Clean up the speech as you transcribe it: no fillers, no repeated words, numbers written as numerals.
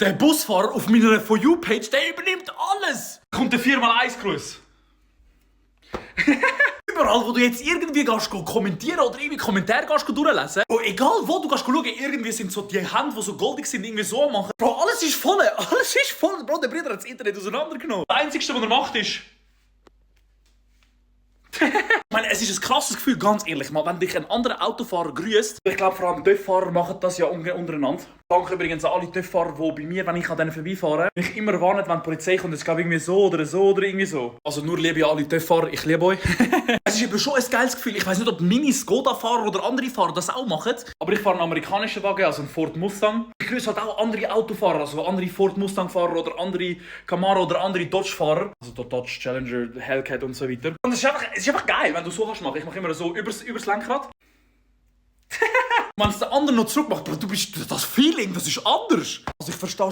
Der Busfahrer auf meiner For You-Page, der übernimmt alles. Kommt der 4x1 Gruß. Überall, wo du jetzt irgendwie gehst, kommentieren oder irgendwie Kommentare gehst, durchlesen. Bro, egal wo du gehst schauen, irgendwie sind so die Hände, die so goldig sind, irgendwie so machen. Bro, alles ist voll. Alles ist voll. Bro, der Bruder hat das Internet auseinandergenommen. Das Einzige, was er macht, ist... Ich meine, es ist ein krasses Gefühl, ganz ehrlich, mal, wenn dich ein anderer Autofahrer grüßt. Ich glaube, vor allem TÜV-Fahrer machen das ja untereinander. Danke übrigens an alle TÜV-Fahrer, die bei mir, wenn ich an denen vorbeifahre, mich immer warnen, wenn die Polizei kommt, es geht irgendwie so oder irgendwie so. Also nur liebe alle TÜV-Fahrer, ich liebe euch. Es ist eben schon ein geiles Gefühl. Ich weiß nicht, ob Mini-Skoda-Fahrer oder andere Fahrer das auch machen. Aber ich fahre einen amerikanischen Wagen, also einen Ford Mustang. Ich grüße halt auch andere Autofahrer, also andere Ford Mustang-Fahrer oder andere Camaro oder andere Dodge-Fahrer. Also Dodge Challenger, Hellcat und so weiter. Und es ist einfach geil, wenn du so kannst machen. Ich mache immer so übers Lenkrad. Wenn es der andere noch zurück macht, du bist das Feeling, das ist anders. Also ich verstehe